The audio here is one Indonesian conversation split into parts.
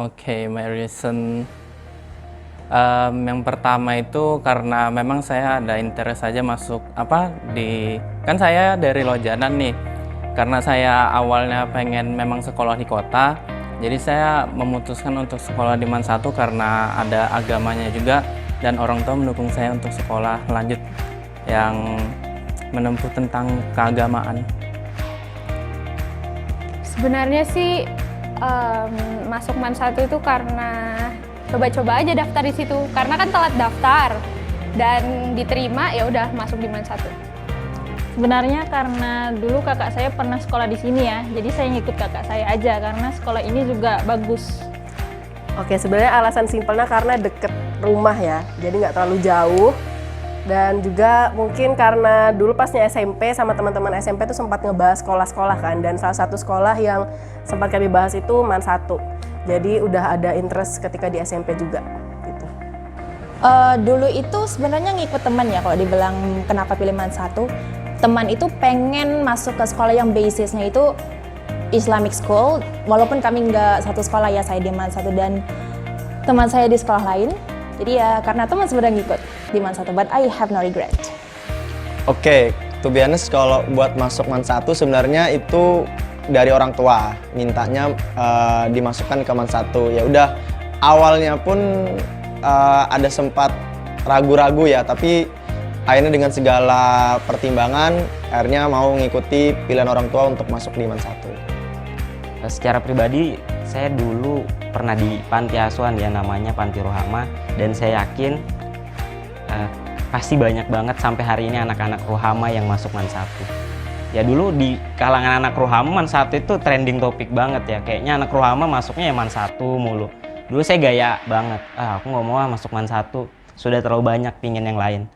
Oke, my reason, yang pertama itu karena memang saya ada interest saja masuk kan saya dari Lojanan nih. Karena saya awalnya pengen memang sekolah di kota, jadi saya memutuskan untuk sekolah di Man 1 karena ada agamanya juga dan orang tua mendukung saya untuk sekolah lanjut yang menempuh tentang keagamaan. Sebenarnya sih masuk Man 1 itu karena coba-coba aja daftar di situ. Karena kan telat daftar dan diterima, ya udah masuk di Man 1. Sebenarnya karena dulu kakak saya pernah sekolah di sini ya, jadi saya ngikut kakak saya aja karena sekolah ini juga bagus. Oke, sebenarnya alasan simpelnya karena deket rumah ya, jadi nggak terlalu jauh. Dan juga mungkin karena dulu pasnya SMP sama teman-teman SMP tuh sempat ngebahas sekolah-sekolah kan, dan salah satu sekolah yang sempat kami bahas itu Man 1. Jadi udah ada interest ketika di SMP juga gitu. Dulu itu sebenarnya ngikut teman ya, kalau dibilang kenapa pilih Man 1. Teman itu pengen masuk ke sekolah yang basisnya itu Islamic School, walaupun kami nggak satu sekolah ya, saya di Man 1 dan teman saya di sekolah lain. Jadi ya karena teman sebenarnya ngikut di Man 1, but I have no regret. Oke, to be honest, kalau buat masuk Man 1 sebenarnya itu dari orang tua, mintanya dimasukkan ke Man 1. Ya udah, awalnya pun ada sempat ragu-ragu ya, tapi akhirnya dengan segala pertimbangan, akhirnya mau ngikuti pilihan orang tua untuk masuk di Man 1. Secara pribadi, saya dulu pernah di panti asuhan ya, namanya Panti Rohama, dan saya yakin pasti banyak banget sampai hari ini anak-anak Rohama yang masuk Man 1. Ya dulu di kalangan anak Rohama Man 1 itu trending topik banget ya, kayaknya anak Rohama masuknya ya Man 1 mulu. Dulu saya gaya banget, aku nggak mau masuk Man 1, sudah terlalu banyak pingin yang lain.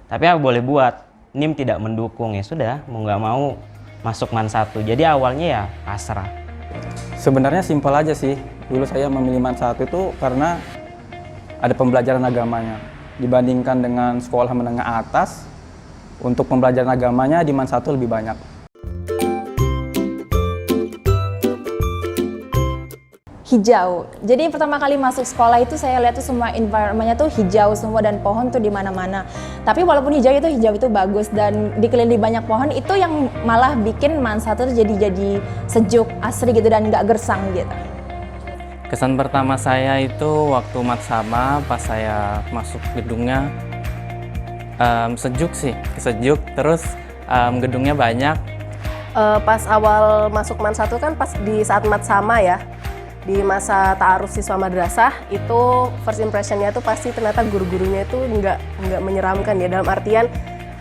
Tapi apa boleh buat, NIM tidak mendukung, ya sudah, mau nggak mau masuk Man 1. Jadi awalnya ya pasrah. Sebenarnya simpel aja sih, dulu saya memilih Man 1 itu karena ada pembelajaran agamanya. Dibandingkan dengan sekolah menengah atas, untuk pembelajaran agamanya di Man 1 lebih banyak. Hijau. Jadi pertama kali masuk sekolah itu saya lihat tuh semua environment-nya tuh hijau semua dan pohon tuh di mana-mana. Tapi walaupun hijau itu bagus dan dikelilingi banyak pohon, itu yang malah bikin Man 1 tuh jadi sejuk, asri gitu dan nggak gersang gitu. Kesan pertama saya itu waktu Matsama, pas saya masuk gedungnya sejuk sih, terus gedungnya banyak. Pas awal masuk Man 1 kan pas di saat Matsama ya, di masa ta'aruf siswa madrasah, itu first impression-nya tuh pasti ternyata guru-gurunya itu nggak menyeramkan ya, dalam artian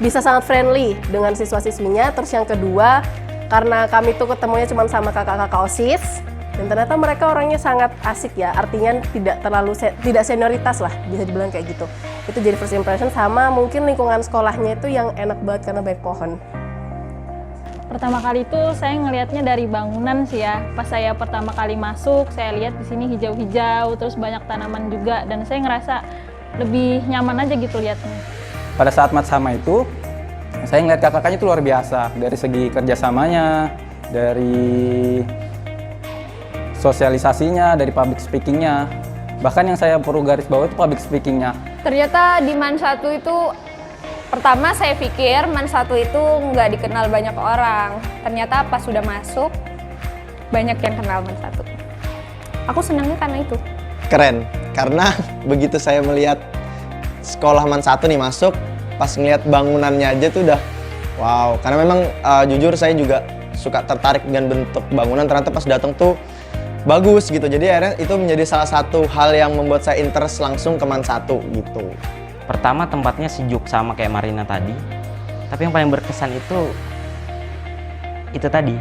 bisa sangat friendly dengan siswa-siswinya. Terus yang kedua, karena kami tuh ketemunya cuma sama kakak-kakak OSIS, dan ternyata mereka orangnya sangat asik ya, artinya tidak senioritas lah, bisa dibilang kayak gitu. Itu jadi first impression. Sama mungkin lingkungan sekolahnya itu yang enak banget karena banyak pohon. Pertama kali itu saya ngelihatnya dari bangunan sih ya. Pas saya pertama kali masuk, saya lihat di sini hijau-hijau, terus banyak tanaman juga, dan saya ngerasa lebih nyaman aja gitu lihatnya. Pada saat Matsama itu, saya ngeliat kakak-kakaknya itu luar biasa. Dari segi kerjasamanya, dari sosialisasinya, dari public speakingnya. Bahkan yang saya perlu garis bawah itu public speakingnya. Ternyata di Man 1 itu, pertama saya pikir Man 1 itu nggak dikenal banyak orang. Ternyata pas sudah masuk, banyak yang kenal Man 1. Aku senangnya karena itu. Keren, karena begitu saya melihat sekolah Man 1 nih masuk, pas ngeliat bangunannya aja tuh udah wow. Karena memang jujur saya juga suka tertarik dengan bentuk bangunan, ternyata pas datang tuh bagus gitu. Jadi akhirnya itu menjadi salah satu hal yang membuat saya interest langsung ke Man 1 gitu. Pertama tempatnya sejuk sama kayak Marina tadi, tapi yang paling berkesan itu tadi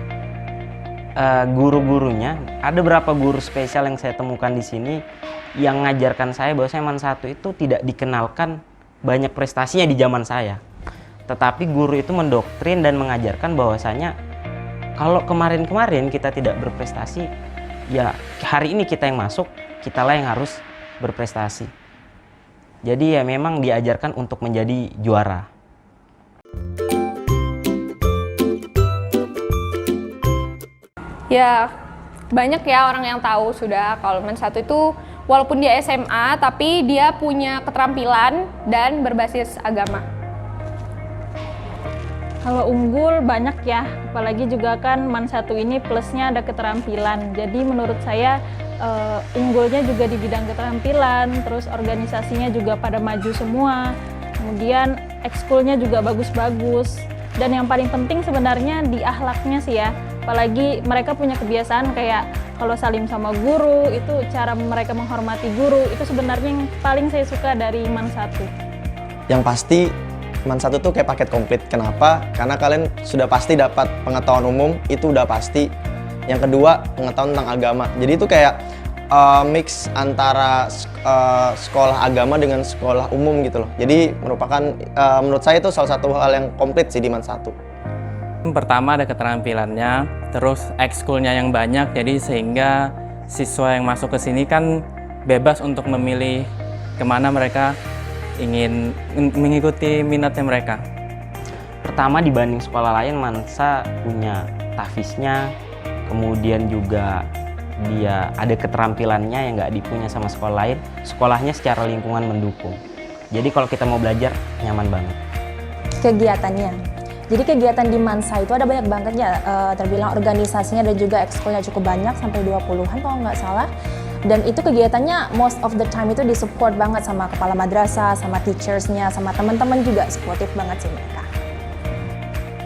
guru-gurunya. Ada beberapa guru spesial yang saya temukan di sini yang ngajarkan saya bahwa Man 1 itu tidak dikenalkan banyak prestasinya di zaman saya, tetapi guru itu mendoktrin dan mengajarkan bahwasanya kalau kemarin-kemarin kita tidak berprestasi, ya hari ini kita yang masuk, kitalah yang harus berprestasi. Jadi ya memang diajarkan untuk menjadi juara. Ya, banyak ya orang yang tahu sudah kalau Man 1 itu walaupun dia SMA tapi dia punya keterampilan dan berbasis agama. Kalau unggul banyak ya, apalagi juga kan Man 1 ini plusnya ada keterampilan. Jadi menurut saya unggulnya juga di bidang keterampilan, terus organisasinya juga pada maju semua. Kemudian ekskulnya juga bagus-bagus. Dan yang paling penting sebenarnya di akhlaknya sih ya. Apalagi mereka punya kebiasaan kayak kalau salim sama guru, itu cara mereka menghormati guru, itu sebenarnya yang paling saya suka dari Man 1. Yang pasti Man 1 tuh kayak paket komplit. Kenapa? Karena kalian sudah pasti dapat pengetahuan umum, itu udah pasti. Yang kedua, pengetahuan tentang agama. Jadi itu kayak mix antara sekolah agama dengan sekolah umum gitu loh. Jadi merupakan menurut saya itu salah satu hal yang komplit sih di Man 1. Pertama ada keterampilannya, terus ekskulnya yang banyak, jadi sehingga siswa yang masuk ke sini kan bebas untuk memilih kemana mereka ingin mengikuti minatnya mereka. Pertama dibanding sekolah lain, Mansa punya tahfiznya, kemudian juga dia ada keterampilannya yang nggak dipunya sama sekolah lain. Sekolahnya secara lingkungan mendukung. Jadi kalau kita mau belajar, nyaman banget. Kegiatannya. Jadi kegiatan di Mansa itu ada banyak banget ya, terbilang organisasinya dan juga ekskulnya cukup banyak, sampai 20-an kalau nggak salah. Dan itu kegiatannya most of the time itu disupport banget sama kepala madrasah, sama teachersnya, sama teman-teman juga supportive banget sih mereka.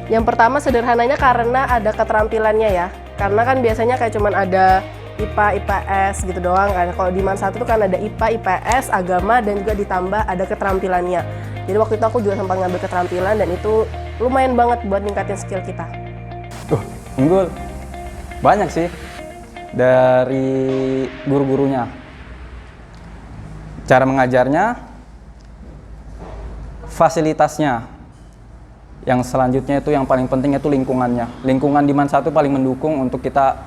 Yang pertama sederhananya karena ada keterampilannya ya. Karena kan biasanya kayak cuman ada IPA, IPS gitu doang kan. Kalau di Man 1 tuh kan ada IPA, IPS, agama, dan juga ditambah ada keterampilannya. Jadi waktu itu aku juga sempat ngambil keterampilan dan itu lumayan banget buat ningkatin skill kita. Unggul. Banyak sih. Dari guru-gurunya. Cara mengajarnya, fasilitasnya. Yang selanjutnya itu yang paling penting itu lingkungannya. Lingkungan di Man 1 paling mendukung untuk kita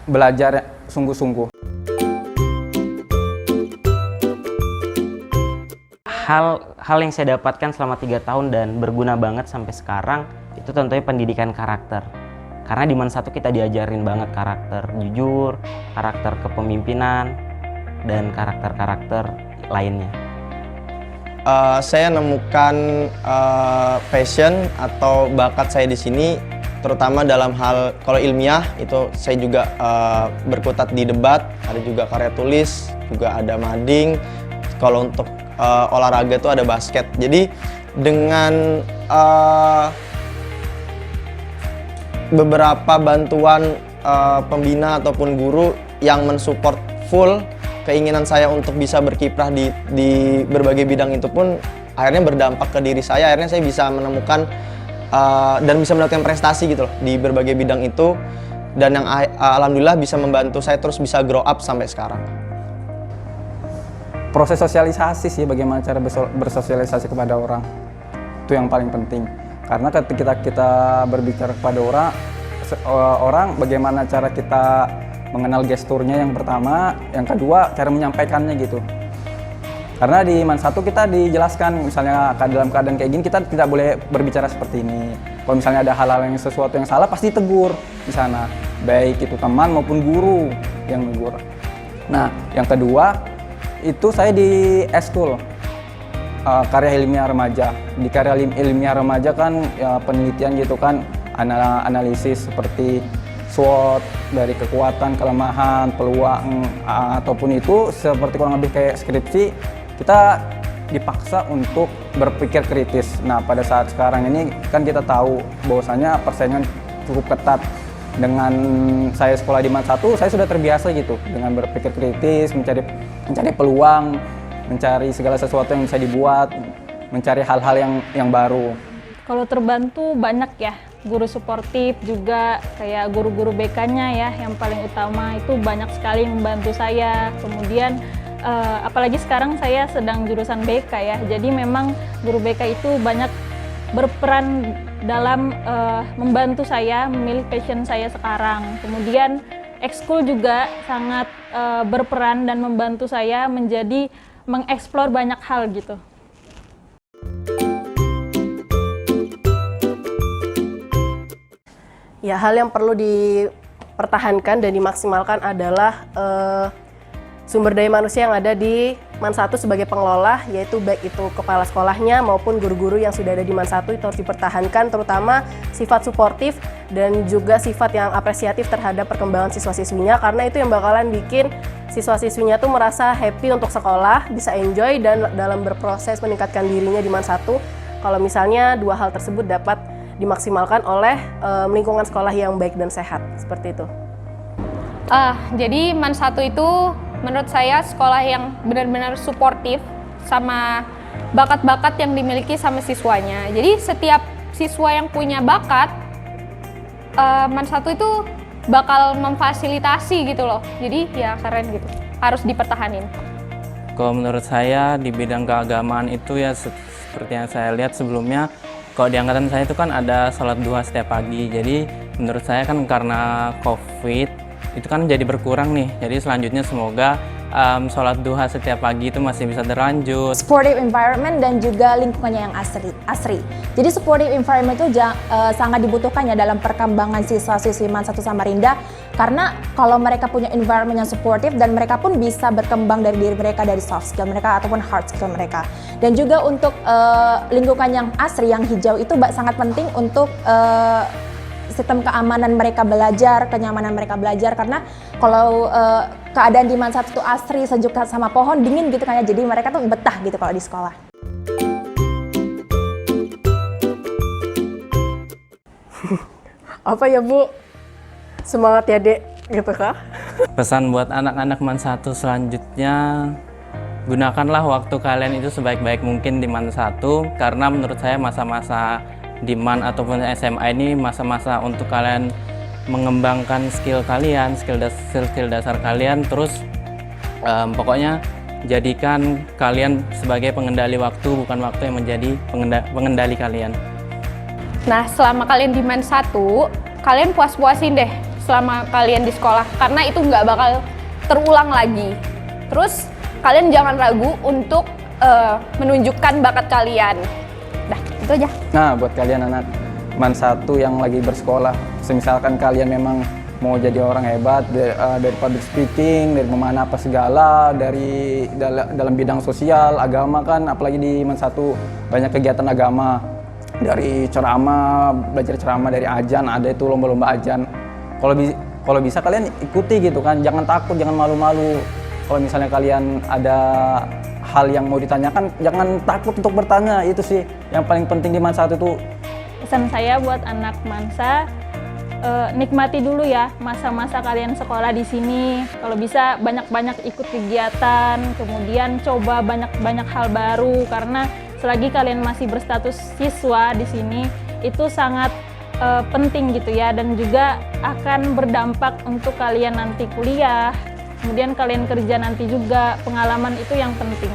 belajar sungguh-sungguh. Hal yang saya dapatkan selama 3 tahun dan berguna banget sampai sekarang itu tentunya pendidikan karakter. Karena di Man 1 kita diajarin banget karakter jujur, karakter kepemimpinan, dan karakter-karakter lainnya. Saya nemukan passion atau bakat saya di sini, terutama dalam hal kalau ilmiah itu saya juga berkutat di debat, ada juga karya tulis, juga ada mading. Kalau untuk olahraga itu ada basket. Jadi dengan beberapa bantuan pembina ataupun guru yang mensupport full keinginan saya untuk bisa berkiprah di berbagai bidang itu pun akhirnya berdampak ke diri saya. Akhirnya saya bisa menemukan dan bisa mendapatkan prestasi gitu loh di berbagai bidang itu, dan yang alhamdulillah bisa membantu saya terus bisa grow up sampai sekarang. Proses sosialisasi sih, bagaimana cara bersosialisasi kepada orang. Itu yang paling penting. Karena ketika kita berbicara kepada orang, bagaimana cara kita mengenal gesturnya yang pertama, yang kedua cara menyampaikannya gitu. Karena di Man 1 kita dijelaskan, misalnya dalam keadaan kayak gini kita tidak boleh berbicara seperti ini. Kalau misalnya ada hal-hal yang sesuatu yang salah pasti tegur di sana, baik itu teman maupun guru yang menegur. Nah, yang kedua itu saya di eskul karya ilmiah remaja. Di karya ilmiah remaja kan ya, penelitian gitu kan, analisis seperti SWOT dari kekuatan, kelemahan, peluang, ataupun itu seperti kurang lebih kayak skripsi, kita dipaksa untuk berpikir kritis. Nah, pada saat sekarang ini kan kita tahu bahwasanya persaingan cukup ketat. Dengan saya sekolah di Man 1, saya sudah terbiasa gitu dengan berpikir kritis, mencari peluang, mencari segala sesuatu yang bisa dibuat, mencari hal-hal yang baru. Kalau terbantu banyak ya, guru suportif juga, kayak guru-guru BK-nya ya, yang paling utama itu banyak sekali membantu saya. Kemudian apalagi sekarang saya sedang jurusan BK ya, jadi memang guru BK itu banyak berperan dalam membantu saya memilih passion saya sekarang. Kemudian ekskul juga sangat berperan dan membantu saya menjadi mengeksplor banyak hal gitu. Ya, hal yang perlu dipertahankan dan dimaksimalkan adalah sumber daya manusia yang ada di MAN 1 sebagai pengelola, yaitu baik itu kepala sekolahnya maupun guru-guru yang sudah ada di MAN 1 itu harus dipertahankan, terutama sifat suportif dan juga sifat yang apresiatif terhadap perkembangan siswa-siswinya, karena itu yang bakalan bikin siswa-siswinya tuh merasa happy untuk sekolah, bisa enjoy dan dalam berproses meningkatkan dirinya di MAN 1. Kalau misalnya dua hal tersebut dapat dimaksimalkan oleh lingkungan sekolah yang baik dan sehat, seperti itu. Jadi MAN 1 itu menurut saya sekolah yang benar-benar suportif sama bakat-bakat yang dimiliki sama siswanya. Jadi setiap siswa yang punya bakat, MAN 1 itu bakal memfasilitasi gitu loh. Jadi ya keren gitu, harus dipertahanin. Kalau menurut saya di bidang keagamaan itu ya seperti yang saya lihat sebelumnya, kalau di angkatan saya itu kan ada sholat duha setiap pagi. Jadi menurut saya kan karena COVID itu kan jadi berkurang nih. Jadi selanjutnya semoga sholat duha setiap pagi itu masih bisa berlanjut. Supportive environment dan juga lingkungannya yang asri. Jadi supportive environment itu sangat dibutuhkan ya dalam perkembangan siswa-siswi MAN 1 Samarinda, karena kalau mereka punya environment yang supportive dan mereka pun bisa berkembang dari diri mereka, dari soft skill mereka ataupun hard skill mereka. Dan juga untuk lingkungan yang asri, yang hijau itu sangat penting untuk sistem keamanan mereka belajar, kenyamanan mereka belajar, karena kalau keadaan di MAN 1 itu asri, sejuk sama pohon, dingin gitu kan ya, jadi mereka tuh betah gitu kalau di sekolah. Apa ya Bu? Semangat ya Dek, gitu kah? Pesan buat anak-anak MAN 1 selanjutnya, gunakanlah waktu kalian itu sebaik-baik mungkin di MAN 1, karena menurut saya masa-masa di MAN ataupun SMA ini masa-masa untuk kalian mengembangkan skill kalian, skill dasar kalian, terus pokoknya jadikan kalian sebagai pengendali waktu, bukan waktu yang menjadi pengendali kalian. Nah, selama kalian di MAN 1, kalian puas-puasin deh selama kalian di sekolah, karena itu nggak bakal terulang lagi. Terus kalian jangan ragu untuk menunjukkan bakat kalian. Dah, itu aja. Nah, buat kalian anak MAN 1 yang lagi bersekolah, semisalkan kalian memang mau jadi orang hebat dari public speaking, dari memanah apa segala, dari dalam bidang sosial, agama kan, apalagi di MAN 1 banyak kegiatan agama, dari ceramah, belajar ceramah dari azan, ada itu lomba-lomba azan. Kalau bisa kalian ikuti gitu kan, jangan takut, jangan malu-malu. Kalau misalnya kalian ada hal yang mau ditanyakan, jangan takut untuk bertanya. Itu sih yang paling penting di MAN 1 itu. Pesan saya buat anak Mansa, nikmati dulu ya masa-masa kalian sekolah di sini. Kalau bisa banyak-banyak ikut kegiatan, kemudian coba banyak-banyak hal baru, karena selagi kalian masih berstatus siswa di sini itu sangat penting gitu ya, dan juga akan berdampak untuk kalian nanti kuliah. Kemudian kalian kerja nanti juga, pengalaman itu yang penting.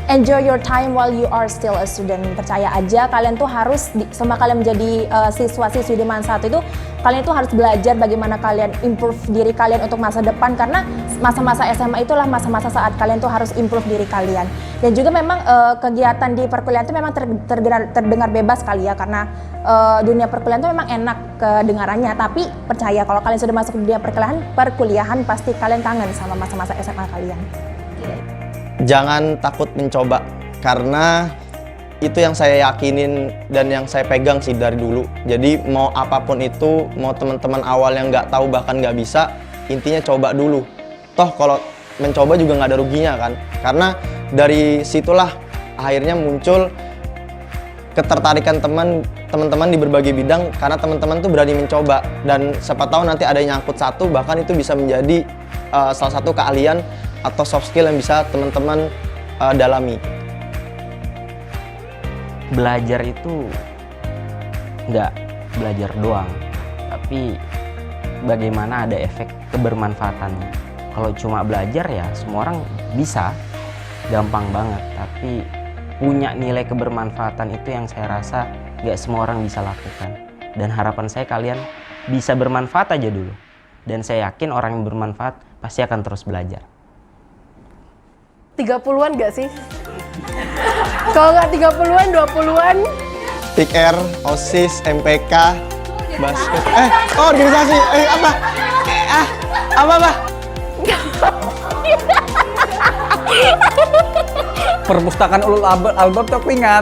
Enjoy your time while you are still a student. Percaya aja, kalian tuh harus, sama kalian menjadi siswa-siswi di MAN 1 itu, kalian tuh harus belajar bagaimana kalian improve diri kalian untuk masa depan, karena masa-masa SMA itulah masa-masa saat kalian tuh harus improve diri kalian. Dan juga memang kegiatan di perkuliahan itu memang terdengar bebas kali ya, karena dunia perkuliahan itu memang enak kedengarannya, tapi percaya kalau kalian sudah masuk ke dunia perkuliahan pasti kalian kangen sama masa-masa SMA kalian. Jangan takut mencoba, karena itu yang saya yakinin dan yang saya pegang sih dari dulu. Jadi mau apapun itu, mau teman-teman awal yang nggak tahu bahkan nggak bisa, intinya coba dulu. Toh kalau mencoba juga nggak ada ruginya kan, karena dari situlah akhirnya muncul ketertarikan teman-teman di berbagai bidang, karena teman-teman tuh berani mencoba, dan siapa tahu nanti ada yang nyangkut satu, bahkan itu bisa menjadi salah satu keahlian atau soft skill yang bisa teman-teman dalami. Belajar itu nggak belajar doang, tapi bagaimana ada efek kebermanfaatannya. Kalau cuma belajar ya semua orang bisa, gampang banget, tapi punya nilai kebermanfaatan itu yang saya rasa nggak semua orang bisa lakukan. Dan harapan saya kalian bisa bermanfaat aja dulu, dan saya yakin orang yang bermanfaat pasti akan terus belajar. 30-an gak sih? Kalau nggak 30-an, 20-an? TIKR, OSIS, MPK, Basket. Organisasi. Apa? Apa? Perpustakaan Ulul Albab tuh aku ingat.